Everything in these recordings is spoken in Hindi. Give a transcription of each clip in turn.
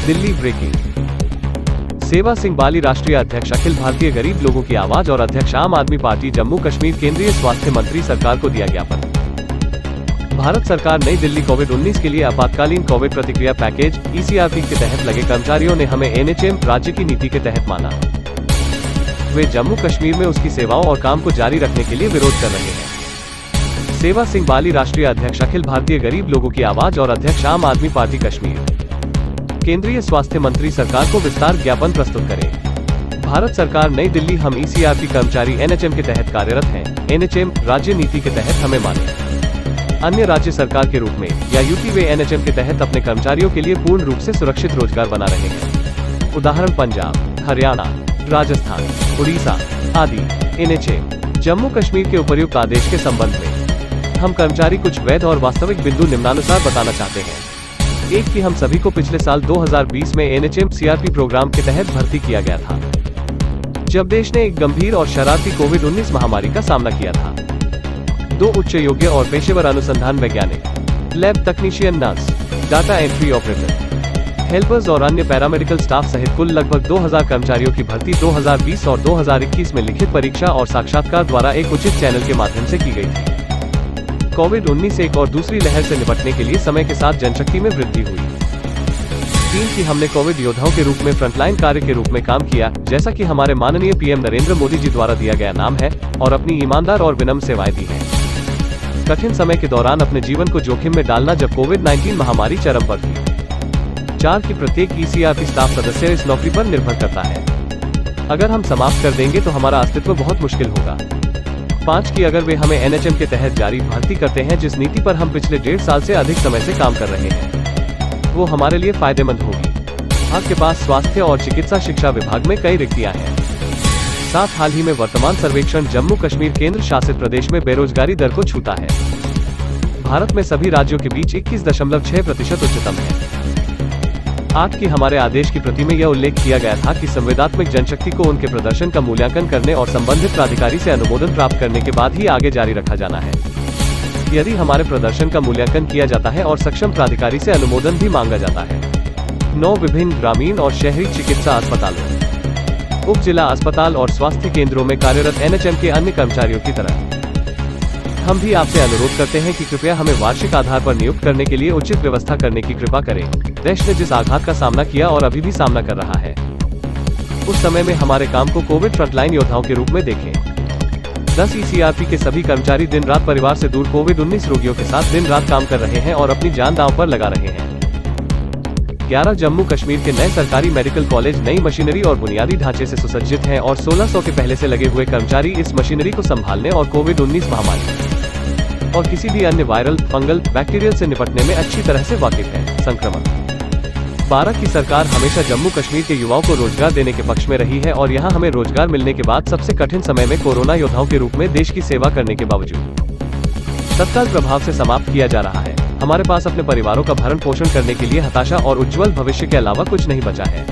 दिल्ली ब्रेकिंग। सेवा सिंह बाली राष्ट्रीय अध्यक्ष अखिल भारतीय गरीब लोगों की आवाज और अध्यक्ष आम आदमी पार्टी जम्मू कश्मीर केंद्रीय स्वास्थ्य मंत्री सरकार को दिया ज्ञापन। भारत सरकार नई दिल्ली कोविड-19 के लिए आपातकालीन कोविड प्रतिक्रिया पैकेज ECRP के तहत लगे कर्मचारियों ने हमें NHM राज्य की नीति के तहत माना। वे जम्मू कश्मीर में उसकी सेवाओं और काम को जारी रखने के लिए विरोध कर रहे हैं। सेवा सिंह बाली राष्ट्रीय अध्यक्ष अखिल भारतीय गरीब लोगों की आवाज और अध्यक्ष आम आदमी पार्टी कश्मीर केंद्रीय स्वास्थ्य मंत्री सरकार को विस्तार ज्ञापन प्रस्तुत करें। भारत सरकार नई दिल्ली हम ECRP कर्मचारी NHM के तहत कार्यरत हैं। NHM राज्य नीति के तहत हमें माने। अन्य राज्य सरकार के रूप में या यूपी वे NHM के तहत अपने कर्मचारियों के लिए पूर्ण रूप से सुरक्षित रोजगार बना रहे हैं। उदाहरण पंजाब, हरियाणा, राजस्थान, उड़ीसा आदि। NHM जम्मू कश्मीर के उपर्युक्त आदेश के संबंध में हम कर्मचारी कुछ वैध और वास्तविक बिंदु निम्नानुसार बताना चाहते हैं। एक कि हम सभी को पिछले साल 2020 में NHM CRP प्रोग्राम के तहत भर्ती किया गया था, जब देश ने एक गंभीर और शरारती कोविड-19 महामारी का सामना किया था। 2 उच्च योग्य और पेशेवर अनुसंधान वैज्ञानिक, lab technician, nurse, data entry operator, helpers और अन्य पैरामेडिकल स्टाफ सहित कुल लगभग 2000 कर्मचारियों की भर्ती 2020 और 2021 में लिखित परीक्षा और साक्षात्कार द्वारा एक उचित चैनल के माध्यम से की गई थी। कोविड-19 एक और दूसरी लहर से निपटने के लिए समय के साथ जनशक्ति में वृद्धि हुई। 3 कि हमने कोविड योद्धाओं के रूप में फ्रंटलाइन कार्य के रूप में काम किया, जैसा कि हमारे माननीय PM नरेंद्र मोदी जी द्वारा दिया गया नाम है, और अपनी ईमानदार और विनम्र सेवाएं दी हैं। कठिन समय के दौरान अपने जीवन को जोखिम में डालना जब कोविड-19 महामारी चरम पर थी। 4 कि प्रत्येक ECRP स्टाफ सदस्य इस नौकरी पर निर्भर करता है। अगर हम समाप्त कर देंगे तो हमारा अस्तित्व बहुत मुश्किल होगा। 5 कि अगर वे हमें NHM के तहत जारी भर्ती करते हैं, जिस नीति पर हम पिछले 1.5 साल से अधिक समय से काम कर रहे हैं, वो हमारे लिए फायदेमंद होगी। आपके पास स्वास्थ्य और चिकित्सा शिक्षा विभाग में कई रिक्तियां हैं। 7 हाल ही में वर्तमान सर्वेक्षण जम्मू कश्मीर केंद्र शासित प्रदेश में बेरोजगारी दर को छूता है। भारत में सभी राज्यों के बीच 21.6% उच्चतम है। 8 कि हमारे आदेश की प्रति में यह उल्लेख किया गया था कि संवैधानिक जनशक्ति को उनके प्रदर्शन का मूल्यांकन करने और संबंधित प्राधिकारी से अनुमोदन प्राप्त करने के बाद ही आगे जारी रखा जाना है। यदि हमारे प्रदर्शन का मूल्यांकन किया जाता है और सक्षम प्राधिकारी से अनुमोदन भी मांगा जाता है। 9 विभिन्न ग्रामीण और शहरी चिकित्सा अस्पतालों, उप जिला अस्पताल और स्वास्थ्य केंद्रों में कार्यरत NHM के अन्य कर्मचारियों की तरह हम भी आपसे अनुरोध करते हैं कि कृपया हमें वार्षिक आधार पर नियुक्त करने के लिए उचित व्यवस्था करने की कृपा करें। देश ने जिस आघात का सामना किया और अभी भी सामना कर रहा है, उस समय में हमारे काम को कोविड फ्रंटलाइन योद्धाओं के रूप में देखें। 10 ECRP के सभी कर्मचारी दिन रात परिवार से दूर कोविड-19 रोगियों के साथ दिन रात काम कर रहे हैं और अपनी जान दांव पर लगा रहे हैं। 11 जम्मू कश्मीर के नए सरकारी मेडिकल कॉलेज नई मशीनरी और बुनियादी ढांचे से सुसज्जित हैं और 1600 के पहले से लगे हुए कर्मचारी इस मशीनरी को संभालने और कोविड-19 महामारी और किसी भी अन्य वायरल, फंगल, बैक्टीरियल से निपटने में अच्छी तरह से वाकिफ है। संक्रमण। 12 की सरकार हमेशा जम्मू कश्मीर के युवाओं को रोजगार देने के पक्ष में रही है और यहाँ हमें रोजगार मिलने के बाद सबसे कठिन समय में कोरोना योद्धाओं के रूप में देश की सेवा करने के बावजूद तत्काल प्रभाव से समाप्त किया जा रहा है। हमारे पास अपने परिवारों का भरण पोषण करने के लिए हताशा और उज्जवल भविष्य के अलावा कुछ नहीं बचा है।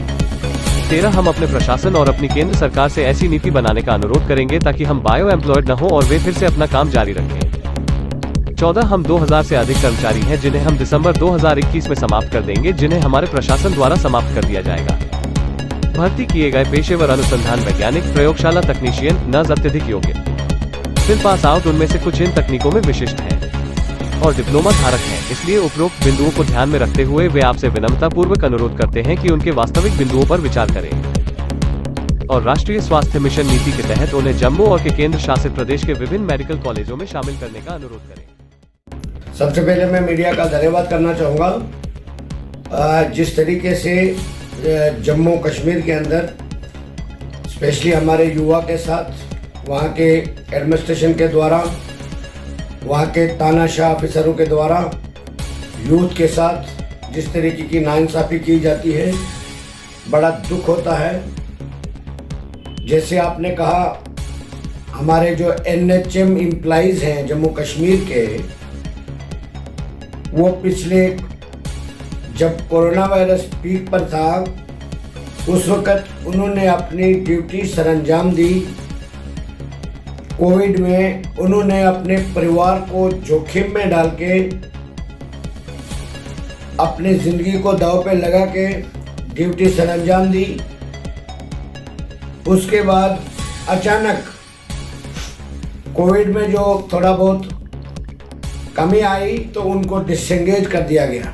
13 हम अपने प्रशासन और अपनी केंद्र सरकार से ऐसी नीति बनाने का अनुरोध करेंगे ताकि हम बायो एम्प्लॉयड न हो और वे फिर से अपना काम जारी रखें। 14 हम 2000 से अधिक कर्मचारी हैं जिन्हें हम दिसंबर 2021 में समाप्त कर देंगे, जिन्हें हमारे प्रशासन द्वारा समाप्त कर दिया जाएगा। भर्ती किए गए पेशेवर अनुसंधान वैज्ञानिक, प्रयोगशाला तकनीशियन, नर्स अत्यधिक योग्य, फिर पास आउट उनमें से कुछ इन तकनीकों में विशिष्ट हैं और डिप्लोमा धारक हैं। इसलिए उपरोक्त बिंदुओं को ध्यान में रखते हुए वे आपसे विनम्रता पूर्वक अनुरोध करते हैं कि उनके वास्तविक बिंदुओं पर विचार करें और राष्ट्रीय स्वास्थ्य मिशन नीति के तहत उन्हें जम्मू और के केंद्र शासित प्रदेश के विभिन्न मेडिकल कॉलेजों में शामिल करने का अनुरोध करें। सबसे पहले मैं मीडिया का धन्यवाद करना चाहूँगा। जिस तरीके से जम्मू कश्मीर के अंदर स्पेशली हमारे युवा के साथ वहाँ के एडमिनिस्ट्रेशन के द्वारा, वहाँ के तानाशाह ऑफिसरों के द्वारा यूथ के साथ जिस तरीके की नाइंसाफ़ी की जाती है, बड़ा दुख होता है। जैसे आपने कहा, हमारे जो NHM एम्प्लॉइज़ हैं जम्मू कश्मीर के, वो पिछले जब कोरोना वायरस पीक पर था उस वक़्त उन्होंने अपनी ड्यूटी सरअंजाम दी। कोविड में उन्होंने अपने परिवार को जोखिम में डाल के, अपनी ज़िंदगी को दांव पे लगा के ड्यूटी सरअंजाम दी। उसके बाद अचानक कोविड में जो थोड़ा बहुत कमी आई तो उनको डिसएंगेज कर दिया गया।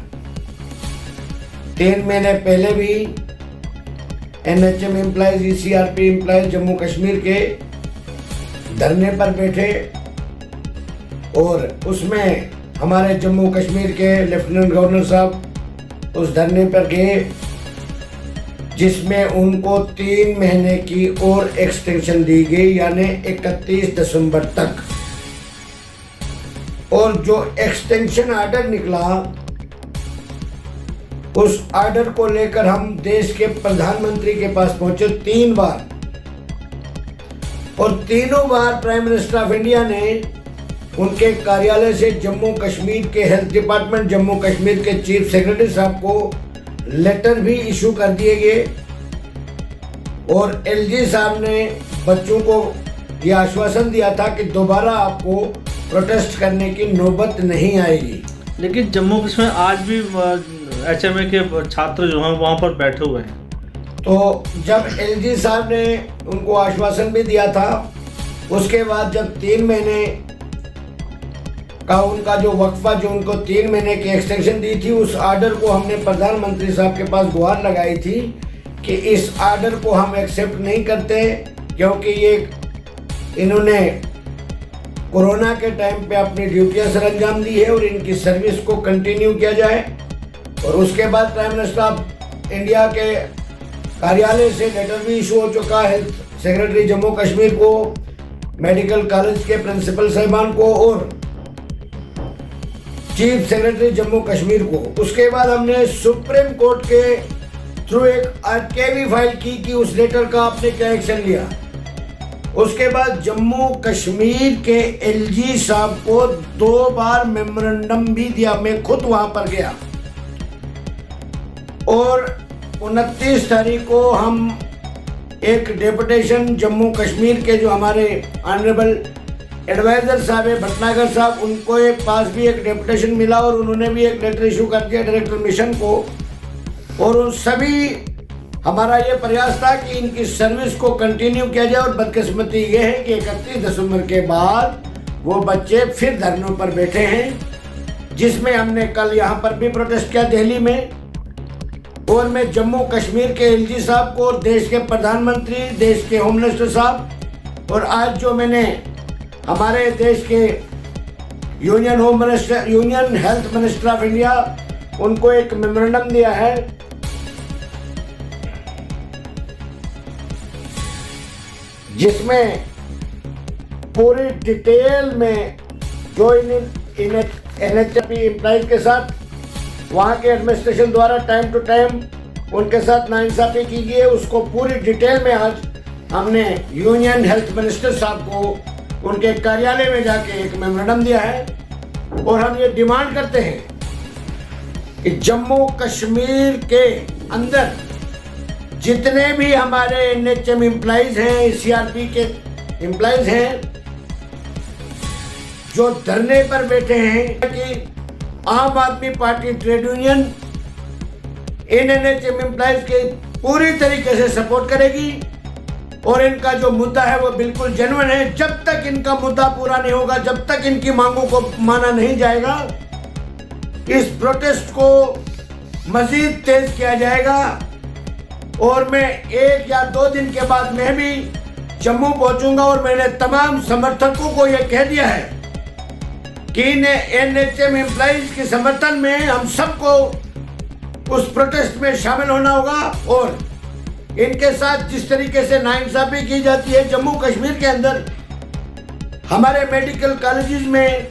3 महीने पहले भी NHM employees, ECRP employees Jammu Kashmir के धरने पर बैठे और उसमें हमारे जम्मू कश्मीर के लेफ्टिनेंट गवर्नर साहब उस धरने पर गए, जिसमें उनको 3 महीने की और एक्सटेंशन दी गई, यानी 31 दिसंबर तक। और जो एक्सटेंशन ऑर्डर निकला, उस ऑर्डर को लेकर हम देश के प्रधानमंत्री के पास पहुंचे 3 बार, और तीनों बार प्राइम मिनिस्टर ऑफ इंडिया ने उनके कार्यालय से जम्मू कश्मीर के हेल्थ डिपार्टमेंट, जम्मू कश्मीर के चीफ सेक्रेटरी साहब को लेटर भी इशू कर दिए गए, और LG साहब ने बच्चों को यह आश्वासन दिया था कि दोबारा आपको प्रोटेस्ट करने की नौबत नहीं आएगी। लेकिन जम्मू कश्मीर आज भी HMA के छात्र जो हैं वहाँ पर बैठे हुए हैं। तो जब LG साहब ने उनको आश्वासन भी दिया था, उसके बाद जब 3 महीने का उनका जो वक्फा, जो उनको 3 महीने की एक्सटेंशन दी थी, उस आर्डर को हमने प्रधानमंत्री साहब के पास गुहार लगाई थी कि इस आर्डर को हम एक्सेप्ट नहीं करते, क्योंकि ये इन्होंने कोरोना के टाइम पे अपनी ड्यूटियां सरअंजाम दी है और इनकी सर्विस को कंटिन्यू किया जाए। और उसके बाद प्राइम मिनिस्टर ऑफ इंडिया के कार्यालय से लेटर भी इशू हो चुका है हेल्थ सेक्रेटरी जम्मू कश्मीर को, मेडिकल कॉलेज के प्रिंसिपल साहिबान को और चीफ सेक्रेटरी जम्मू कश्मीर को। उसके बाद हमने सुप्रीम कोर्ट के थ्रू एक आरकेवी फाइल की कि उस लेटर का आपने क्या एक्शन लिया। उसके बाद जम्मू कश्मीर के LG साहब को 2 बार मेमोरेंडम भी दिया, मैं खुद वहां पर गया, और 29 तारीख को हम एक डेपुटेशन जम्मू कश्मीर के जो हमारे ऑनरेबल एडवाइजर साहब है भटनागर साहब, उनको पास भी एक डेपुटेशन मिला और उन्होंने भी एक लेटर इशू कर दिया डायरेक्टर मिशन को। और उन सभी हमारा ये प्रयास था कि इनकी सर्विस को कंटिन्यू किया जाए, और बदकिस्मती ये है कि 31 दिसंबर के बाद वो बच्चे फिर धरनों पर बैठे हैं, जिसमें हमने कल यहाँ पर भी प्रोटेस्ट किया दिल्ली में। और मैं जम्मू कश्मीर के LG साहब को, देश के प्रधानमंत्री, देश के होम मिनिस्टर साहब, और आज जो मैंने हमारे देश के union health minister of India, उनको एक मेमोरेंडम दिया है, जिसमें पूरी डिटेल में जो NHP एम्प्लॉयज के साथ वहाँ के एडमिनिस्ट्रेशन द्वारा टाइम टू टाइम उनके साथ नाइंसाफी की गई है, उसको पूरी डिटेल में आज हमने यूनियन हेल्थ मिनिस्टर साहब को उनके कार्यालय में जाके एक मेमोरेंडम दिया है। और हम ये डिमांड करते हैं कि जम्मू कश्मीर के अंदर जितने भी हमारे NHM एम्प्लॉयज हैं, CRP के एम्प्लॉयज हैं, जो धरने पर बैठे हैं, कि आम आदमी party trade union in NHM employees के पूरी तरीके से सपोर्ट करेगी, और इनका जो मुद्दा है वो बिल्कुल जेन्युइन है। जब तक इनका मुद्दा पूरा नहीं होगा, जब तक इनकी मांगों को माना नहीं जाएगा, इस प्रोटेस्ट को मजीद तेज किया जाएगा। और मैं 1 या 2 दिन के बाद मैं भी जम्मू पहुंचूंगा, और मैंने तमाम समर्थकों को यह कह दिया है कि NHM एम्प्लॉयज के समर्थन में हम सबको उस प्रोटेस्ट में शामिल होना होगा। और इनके साथ जिस तरीके से नाइंसाफी की जाती है जम्मू कश्मीर के अंदर, हमारे मेडिकल कॉलेजेस में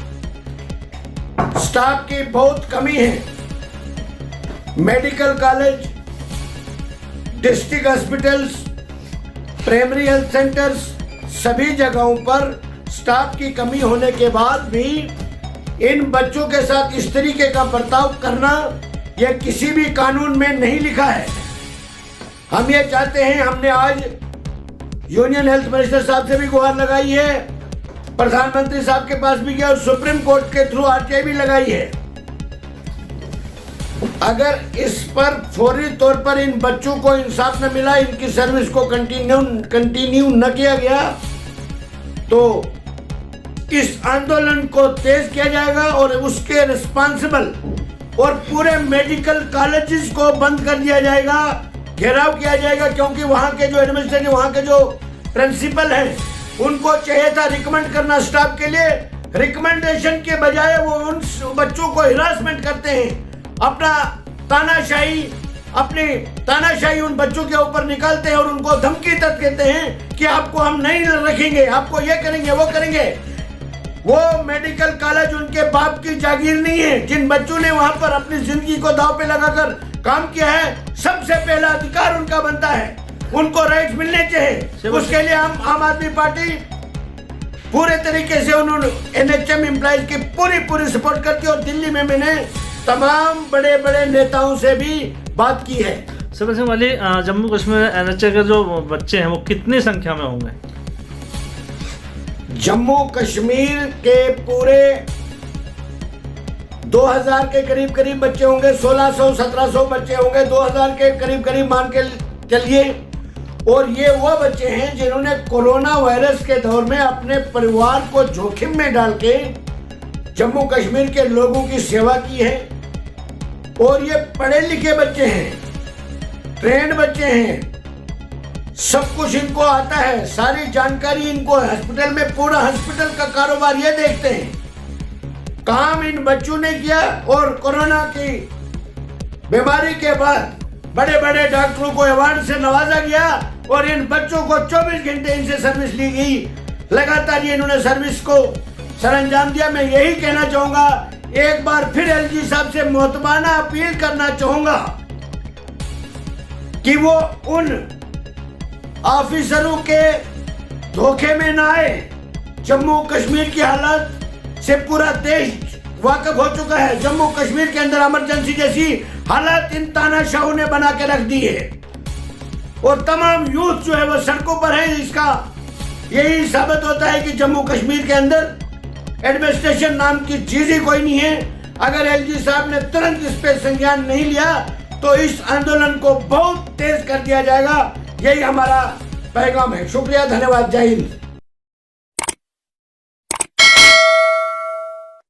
स्टाफ की बहुत कमी है। Medical college, district hospitals, primary health centres, सभी जगहों पर स्टाफ की कमी होने के बाद भी इन बच्चों के साथ इस तरीके का बर्ताव करना यह किसी भी कानून में नहीं लिखा है। हम ये चाहते हैं, हमने आज यूनियन हेल्थ मिनिस्टर साहब से भी गुहार लगाई है, प्रधानमंत्री साहब के पास भी गया और सुप्रीम कोर्ट के थ्रू RTI भी लगाई है अगर इस पर फौरी तौर पर इन बच्चों को इंसाफ न मिला, इनकी सर्विस को कंटिन्यू न किया गया, तो इस आंदोलन को तेज किया जाएगा और उसके रिस्पांसिबल और पूरे मेडिकल कॉलेजेस को बंद कर दिया जाएगा, घेराव किया जाएगा। क्योंकि वहाँ के जो एडमिनिस्ट्रेटिव, वहाँ के जो प्रिंसिपल हैं, उनको चाहिए था रिकमेंड करना स्टाफ के लिए, रिकमेंडेशन के बजाय वो उन बच्चों को हिरासमेंट करते हैं, अपनी तानाशाही उन बच्चों के ऊपर निकालते हैं और उनको धमकी तक देते हैं कि आपको हम नहीं रखेंगे, आपको ये करेंगे, वो करेंगे। वो मेडिकल कॉलेज उनके बाप की जागीर नहीं है। जिन बच्चों ने वहां पर अपनी जिंदगी को दांव पे लगाकर काम किया है, सबसे पहला अधिकार उनका बनता है, उनको राइट्स मिलने चाहिए। उसके लिए हम आम आदमी पार्टी पूरे तरीके से उन्होंने एनएचएम एम्प्लॉइज की पूरी सपोर्ट करती है और दिल्ली में मैंने तमाम बड़े बड़े नेताओं से भी बात की है। सबा सिंह वाली, जम्मू कश्मीर एनएचए के जो बच्चे हैं वो कितनी संख्या में होंगे? जम्मू कश्मीर के पूरे 2000 के करीब बच्चे होंगे, 1600-1700 बच्चे होंगे, 2000 के करीब मान के चलिए। और ये वो बच्चे हैं जिन्होंने कोरोना वायरस के दौर में अपने परिवार को जोखिम में डाल के जम्मू कश्मीर के लोगों की सेवा की है। और ये पढ़े लिखे बच्चे हैं, ट्रेंड बच्चे हैं, सब कुछ इनको आता है, सारी जानकारी इनको, हॉस्पिटल में पूरा हॉस्पिटल का कारोबार ये देखते हैं। काम इन बच्चों ने किया और कोरोना की बीमारी के बाद बड़े बड़े डॉक्टरों को अवार्ड से नवाजा गया और इन बच्चों को 24 घंटे इनसे सर्विस ली गई। लगातार ये इन्होंने सर्विस को सरअंजाम दिया। मैं यही कहना चाहूंगा, एक बार फिर एलजी साहब से मोहतबाना अपील करना चाहूंगा कि वो उन ऑफिसरों के धोखे में ना आए। जम्मू कश्मीर की हालत से पूरा देश वाकिफ हो चुका है। जम्मू कश्मीर के अंदर इमरजेंसी जैसी हालत इन तानाशाहों ने बना के रख दी है और तमाम यूथ जो है वो सड़कों पर है। इसका यही साबित होता है कि जम्मू कश्मीर के अंदर एडमिनिस्ट्रेशन नाम की चीज ही कोई नहीं है। अगर एलजी साहब ने तुरंत इस पे संज्ञान नहीं लिया तो इस आंदोलन को बहुत तेज कर दिया जाएगा। यही हमारा पैगाम है। शुक्रिया, धन्यवाद, जय हिंद।